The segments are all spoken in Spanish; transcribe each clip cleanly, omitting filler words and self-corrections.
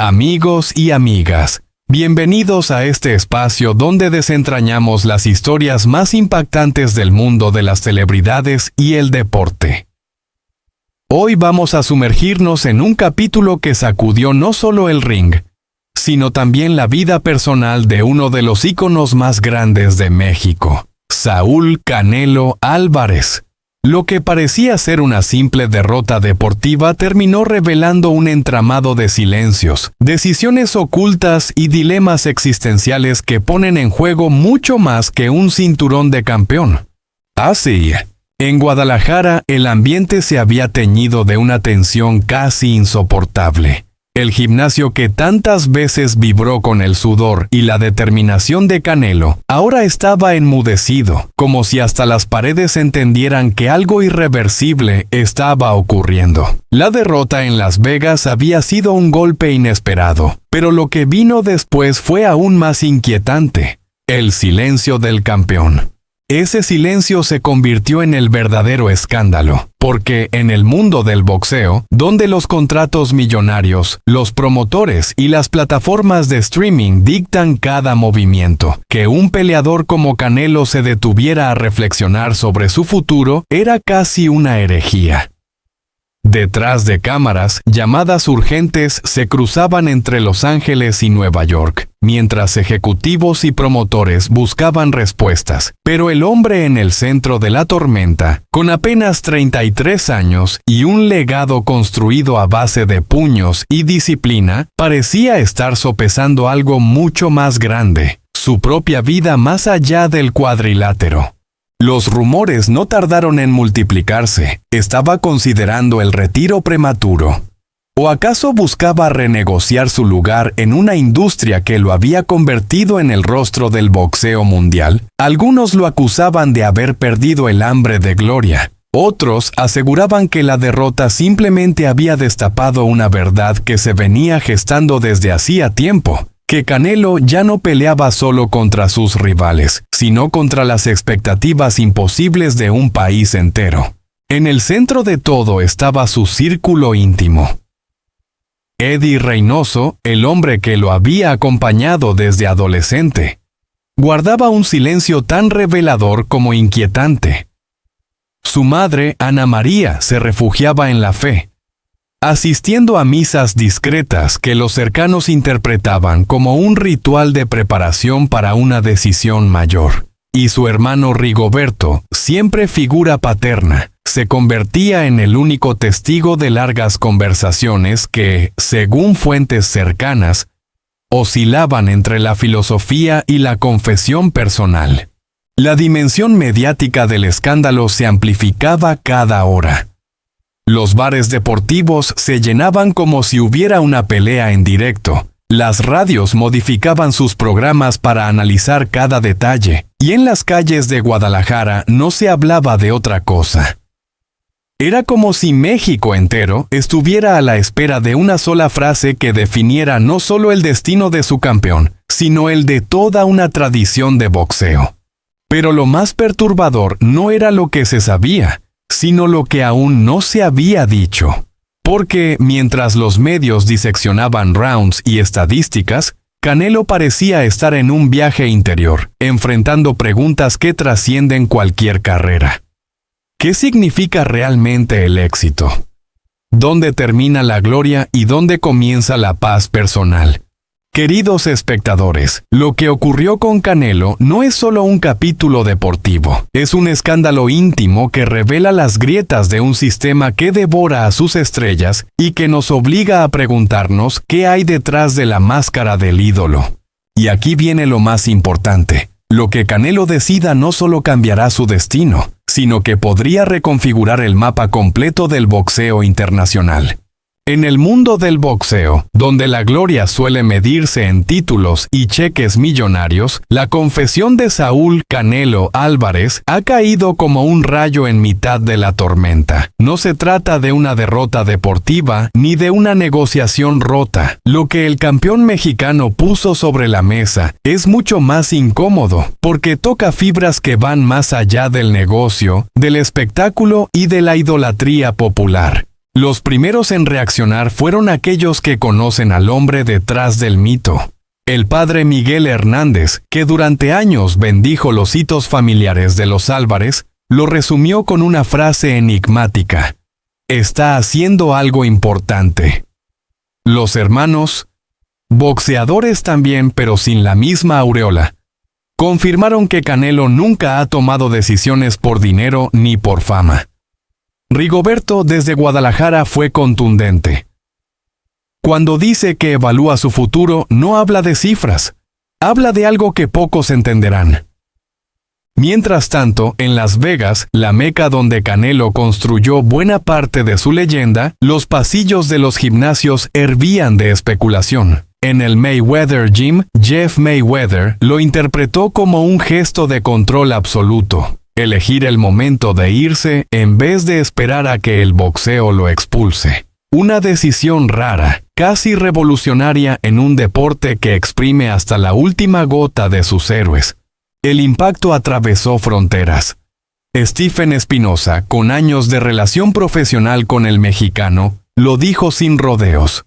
Amigos y amigas, bienvenidos a este espacio donde desentrañamos las historias más impactantes del mundo de las celebridades y el deporte. Hoy vamos a sumergirnos en un capítulo que sacudió no solo el ring, sino también la vida personal de uno de los íconos más grandes de México, Saúl Canelo Álvarez. Lo que parecía ser una simple derrota deportiva terminó revelando un entramado de silencios, decisiones ocultas y dilemas existenciales que ponen en juego mucho más que un cinturón de campeón. Así, en Guadalajara el ambiente se había teñido de una tensión casi insoportable. El gimnasio que tantas veces vibró con el sudor y la determinación de Canelo, ahora estaba enmudecido, como si hasta las paredes entendieran que algo irreversible estaba ocurriendo. La derrota en Las Vegas había sido un golpe inesperado, pero lo que vino después fue aún más inquietante: el silencio del campeón. Ese silencio se convirtió en el verdadero escándalo, porque en el mundo del boxeo, donde los contratos millonarios, los promotores y las plataformas de streaming dictan cada movimiento, que un peleador como Canelo se detuviera a reflexionar sobre su futuro era casi una herejía. Detrás de cámaras, llamadas urgentes se cruzaban entre Los Ángeles y Nueva York, mientras ejecutivos y promotores buscaban respuestas. Pero el hombre en el centro de la tormenta, con apenas 33 años y un legado construido a base de puños y disciplina, parecía estar sopesando algo mucho más grande: su propia vida más allá del cuadrilátero. Los rumores no tardaron en multiplicarse. ¿Estaba considerando el retiro prematuro? ¿O acaso buscaba renegociar su lugar en una industria que lo había convertido en el rostro del boxeo mundial? Algunos lo acusaban de haber perdido el hambre de gloria. Otros aseguraban que la derrota simplemente había destapado una verdad que se venía gestando desde hacía tiempo: que Canelo ya no peleaba solo contra sus rivales, sino contra las expectativas imposibles de un país entero. En el centro de todo estaba su círculo íntimo. Eddie Reynoso, el hombre que lo había acompañado desde adolescente, guardaba un silencio tan revelador como inquietante. Su madre, Ana María, se refugiaba en la fe, asistiendo a misas discretas que los cercanos interpretaban como un ritual de preparación para una decisión mayor. Y su hermano Rigoberto, siempre figura paterna, se convertía en el único testigo de largas conversaciones que, según fuentes cercanas, oscilaban entre la filosofía y la confesión personal. La dimensión mediática del escándalo se amplificaba cada hora. Los bares deportivos se llenaban como si hubiera una pelea en directo. Las radios modificaban sus programas para analizar cada detalle, y en las calles de Guadalajara no se hablaba de otra cosa. Era como si México entero estuviera a la espera de una sola frase que definiera no solo el destino de su campeón, sino el de toda una tradición de boxeo. Pero lo más perturbador no era lo que se sabía, sino lo que aún no se había dicho. Porque mientras los medios diseccionaban rounds y estadísticas, Canelo parecía estar en un viaje interior, enfrentando preguntas que trascienden cualquier carrera. ¿Qué significa realmente el éxito? ¿Dónde termina la gloria y dónde comienza la paz personal? Queridos espectadores, lo que ocurrió con Canelo no es solo un capítulo deportivo, es un escándalo íntimo que revela las grietas de un sistema que devora a sus estrellas y que nos obliga a preguntarnos qué hay detrás de la máscara del ídolo. Y aquí viene lo más importante: lo que Canelo decida no solo cambiará su destino, sino que podría reconfigurar el mapa completo del boxeo internacional. En el mundo del boxeo, donde la gloria suele medirse en títulos y cheques millonarios, la confesión de Saúl Canelo Álvarez ha caído como un rayo en mitad de la tormenta. No se trata de una derrota deportiva ni de una negociación rota. Lo que el campeón mexicano puso sobre la mesa es mucho más incómodo, porque toca fibras que van más allá del negocio, del espectáculo y de la idolatría popular. Los primeros en reaccionar fueron aquellos que conocen al hombre detrás del mito. El padre Miguel Hernández, que durante años bendijo los hitos familiares de los Álvarez, lo resumió con una frase enigmática: está haciendo algo importante. Los hermanos, boxeadores también pero sin la misma aureola, confirmaron que Canelo nunca ha tomado decisiones por dinero ni por fama. Rigoberto desde Guadalajara fue contundente. Cuando dice que evalúa su futuro, no habla de cifras, habla de algo que pocos entenderán. Mientras tanto, en Las Vegas, la meca donde Canelo construyó buena parte de su leyenda, los pasillos de los gimnasios hervían de especulación. En el Mayweather Gym, Jeff Mayweather lo interpretó como un gesto de control absoluto, elegir el momento de irse en vez de esperar a que el boxeo lo expulse. Una decisión rara, casi revolucionaria en un deporte que exprime hasta la última gota de sus héroes. El impacto atravesó fronteras. Stephen Espinosa, con años de relación profesional con el mexicano, lo dijo sin rodeos.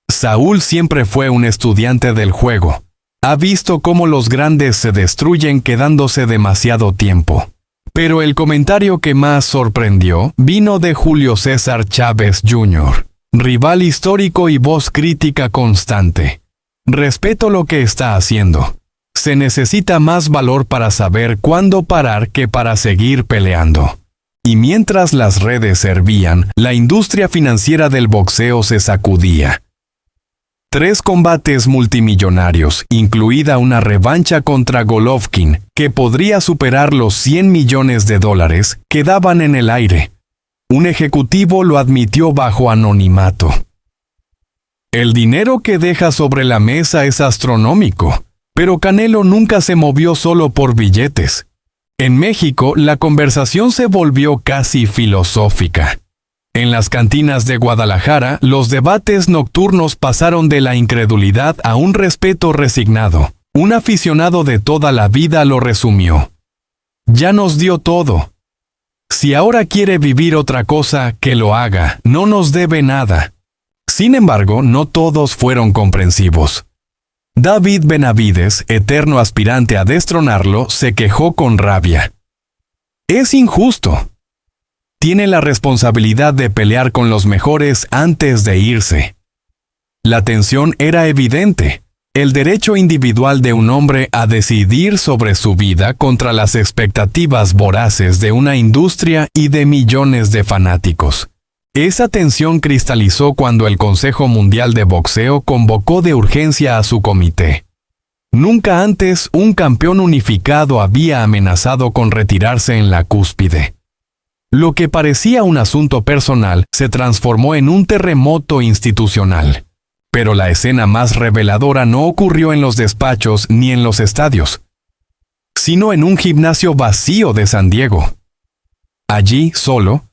Saúl siempre fue un estudiante del juego. Ha visto cómo los grandes se destruyen quedándose demasiado tiempo. Pero el comentario que más sorprendió vino de Julio César Chávez Jr., rival histórico y voz crítica constante. Respeto lo que está haciendo. Se necesita más valor para saber cuándo parar que para seguir peleando. Y mientras las redes hervían, la industria financiera del boxeo se sacudía. 3 combates multimillonarios, incluida una revancha contra Golovkin, que podría superar los $100 millones, quedaban en el aire. Un ejecutivo lo admitió bajo anonimato. El dinero que deja sobre la mesa es astronómico, pero Canelo nunca se movió solo por billetes. En México, la conversación se volvió casi filosófica. En las cantinas de Guadalajara, los debates nocturnos pasaron de la incredulidad a un respeto resignado. Un aficionado de toda la vida lo resumió: ya nos dio todo. Si ahora quiere vivir otra cosa, que lo haga, no nos debe nada. Sin embargo, no todos fueron comprensivos. David Benavides, eterno aspirante a destronarlo, se quejó con rabia. Es injusto. Tiene la responsabilidad de pelear con los mejores antes de irse. La tensión era evidente. El derecho individual de un hombre a decidir sobre su vida contra las expectativas voraces de una industria y de millones de fanáticos. Esa tensión cristalizó cuando el Consejo Mundial de Boxeo convocó de urgencia a su comité. Nunca antes un campeón unificado había amenazado con retirarse en la cúspide. Lo que parecía un asunto personal se transformó en un terremoto institucional. Pero la escena más reveladora no ocurrió en los despachos ni en los estadios, sino en un gimnasio vacío de San Diego. Allí, solo,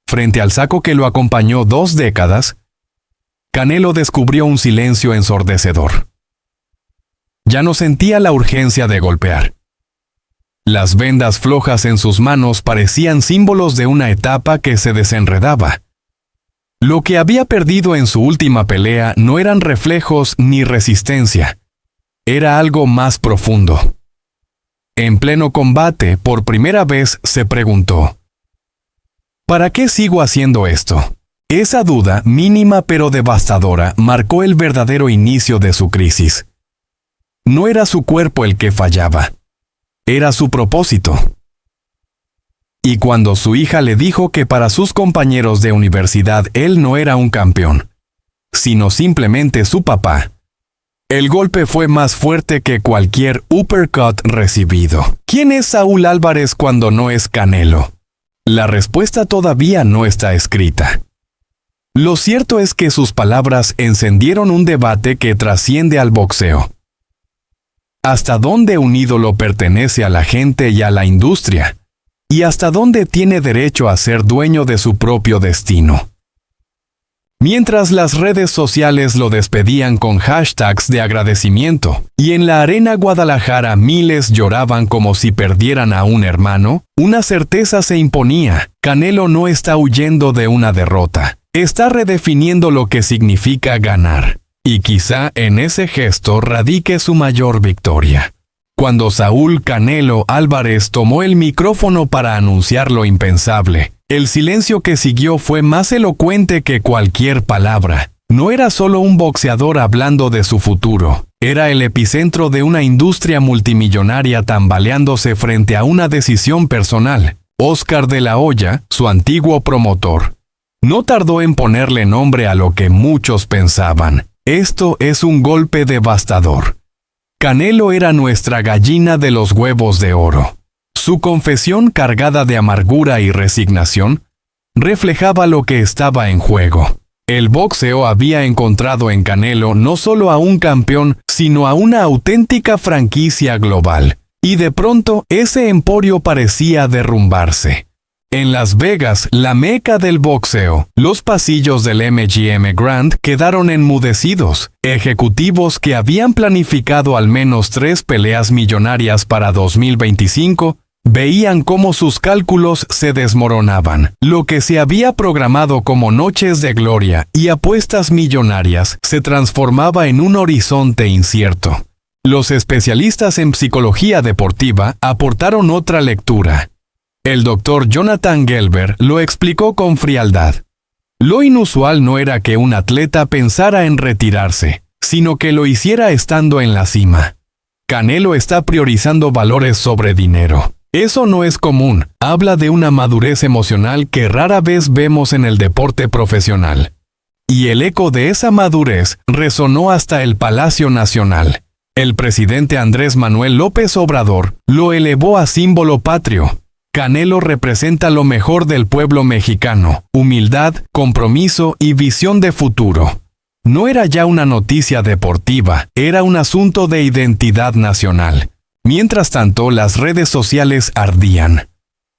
frente al saco que lo acompañó 2 décadas, Canelo descubrió un silencio ensordecedor. Ya no sentía la urgencia de golpear. Las vendas flojas en sus manos parecían símbolos de una etapa que se desenredaba. Lo que había perdido en su última pelea no eran reflejos ni resistencia. Era algo más profundo. En pleno combate, por primera vez se preguntó: ¿para qué sigo haciendo esto? Esa duda, mínima pero devastadora, marcó el verdadero inicio de su crisis. No era su cuerpo el que fallaba. Era su propósito. Y cuando su hija le dijo que para sus compañeros de universidad él no era un campeón, sino simplemente su papá, el golpe fue más fuerte que cualquier uppercut recibido. ¿Quién es Saúl Álvarez cuando no es Canelo? La respuesta todavía no está escrita. Lo cierto es que sus palabras encendieron un debate que trasciende al boxeo. ¿Hasta dónde un ídolo pertenece a la gente y a la industria? ¿Y hasta dónde tiene derecho a ser dueño de su propio destino? Mientras las redes sociales lo despedían con hashtags de agradecimiento, y en la Arena Guadalajara miles lloraban como si perdieran a un hermano, una certeza se imponía: Canelo no está huyendo de una derrota. Está redefiniendo lo que significa ganar. Y quizá en ese gesto radique su mayor victoria. Cuando Saúl Canelo Álvarez tomó el micrófono para anunciar lo impensable, el silencio que siguió fue más elocuente que cualquier palabra. No era solo un boxeador hablando de su futuro, era el epicentro de una industria multimillonaria tambaleándose frente a una decisión personal. Oscar de la Hoya, su antiguo promotor, no tardó en ponerle nombre a lo que muchos pensaban. Esto es un golpe devastador. Canelo era nuestra gallina de los huevos de oro. Su confesión, cargada de amargura y resignación, reflejaba lo que estaba en juego. El boxeo había encontrado en Canelo no solo a un campeón, sino a una auténtica franquicia global. Y de pronto, ese emporio parecía derrumbarse. En Las Vegas, la meca del boxeo, los pasillos del MGM Grand quedaron enmudecidos. Ejecutivos que habían planificado al menos 3 peleas millonarias para 2025, veían cómo sus cálculos se desmoronaban. Lo que se había programado como noches de gloria y apuestas millonarias se transformaba en un horizonte incierto. Los especialistas en psicología deportiva aportaron otra lectura. El doctor Jonathan Gelber lo explicó con frialdad. Lo inusual no era que un atleta pensara en retirarse, sino que lo hiciera estando en la cima. Canelo está priorizando valores sobre dinero. Eso no es común, habla de una madurez emocional que rara vez vemos en el deporte profesional. Y el eco de esa madurez resonó hasta el Palacio Nacional. El presidente Andrés Manuel López Obrador lo elevó a símbolo patrio. Canelo representa lo mejor del pueblo mexicano: humildad, compromiso y visión de futuro. No era ya una noticia deportiva, era un asunto de identidad nacional. Mientras tanto, las redes sociales ardían.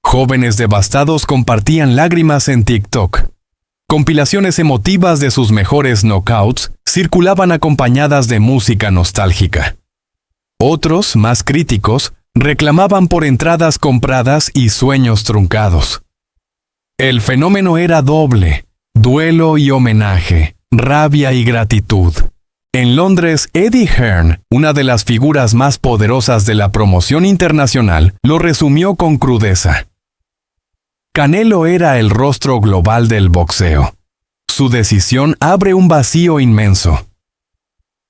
Jóvenes devastados compartían lágrimas en TikTok. Compilaciones emotivas de sus mejores knockouts circulaban acompañadas de música nostálgica. Otros, más críticos, reclamaban por entradas compradas y sueños truncados. El fenómeno era doble: duelo y homenaje, rabia y gratitud. En Londres, Eddie Hearn, una de las figuras más poderosas de la promoción internacional, lo resumió con crudeza. Canelo era el rostro global del boxeo. Su decisión abre un vacío inmenso.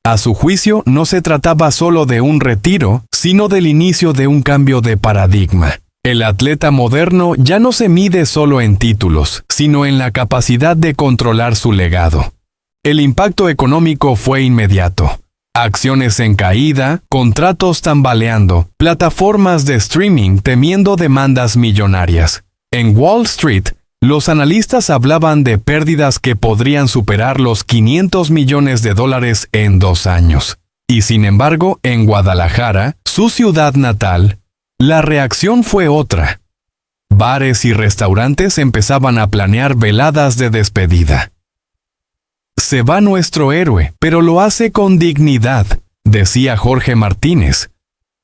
A su juicio, no se trataba solo de un retiro, sino del inicio de un cambio de paradigma. El atleta moderno ya no se mide solo en títulos, sino en la capacidad de controlar su legado. El impacto económico fue inmediato. Acciones en caída, contratos tambaleando, plataformas de streaming temiendo demandas millonarias. En Wall Street, los analistas hablaban de pérdidas que podrían superar los $500 millones en 2 años. Y sin embargo, en Guadalajara, su ciudad natal, la reacción fue otra. Bares y restaurantes empezaban a planear veladas de despedida. Se va nuestro héroe, pero lo hace con dignidad, decía Jorge Martínez,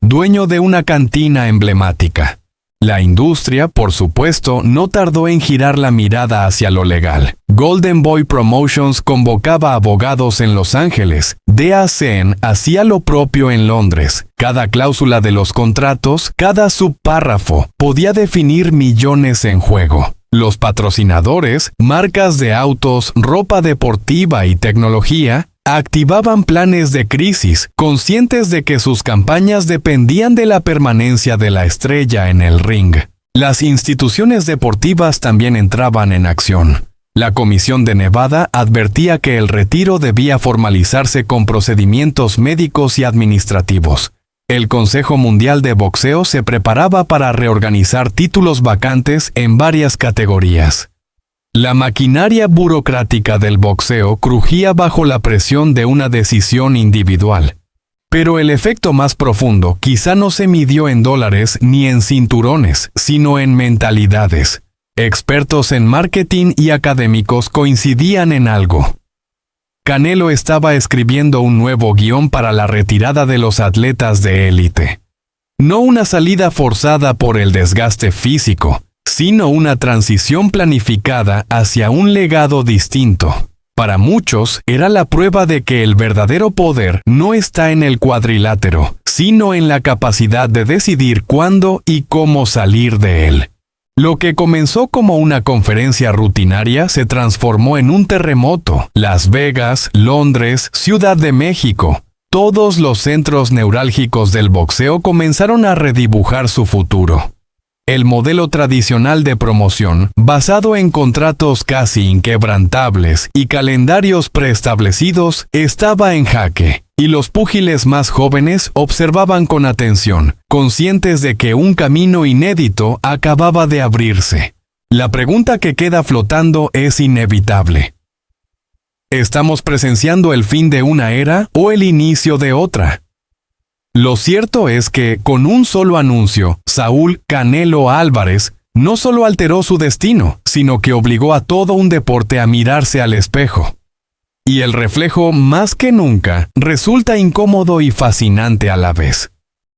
dueño de una cantina emblemática. La industria, por supuesto, no tardó en girar la mirada hacia lo legal. Golden Boy Promotions convocaba abogados en Los Ángeles. DAZN hacía lo propio en Londres. Cada cláusula de los contratos, cada subpárrafo, podía definir millones en juego. Los patrocinadores, marcas de autos, ropa deportiva y tecnología, activaban planes de crisis, conscientes de que sus campañas dependían de la permanencia de la estrella en el ring. Las instituciones deportivas también entraban en acción. La Comisión de Nevada advertía que el retiro debía formalizarse con procedimientos médicos y administrativos. El Consejo Mundial de Boxeo se preparaba para reorganizar títulos vacantes en varias categorías. La maquinaria burocrática del boxeo crujía bajo la presión de una decisión individual. Pero el efecto más profundo quizá no se midió en dólares ni en cinturones, sino en mentalidades. Expertos en marketing y académicos coincidían en algo. Canelo estaba escribiendo un nuevo guión para la retirada de los atletas de élite. No una salida forzada por el desgaste físico, sino una transición planificada hacia un legado distinto. Para muchos, era la prueba de que el verdadero poder no está en el cuadrilátero, sino en la capacidad de decidir cuándo y cómo salir de él. Lo que comenzó como una conferencia rutinaria se transformó en un terremoto. Las Vegas, Londres, Ciudad de México, todos los centros neurálgicos del boxeo comenzaron a redibujar su futuro. El modelo tradicional de promoción, basado en contratos casi inquebrantables y calendarios preestablecidos, estaba en jaque, y los púgiles más jóvenes observaban con atención, conscientes de que un camino inédito acababa de abrirse. La pregunta que queda flotando es inevitable. ¿Estamos presenciando el fin de una era o el inicio de otra? Lo cierto es que, con un solo anuncio, Saúl Canelo Álvarez no solo alteró su destino, sino que obligó a todo un deporte a mirarse al espejo. Y el reflejo, más que nunca, resulta incómodo y fascinante a la vez.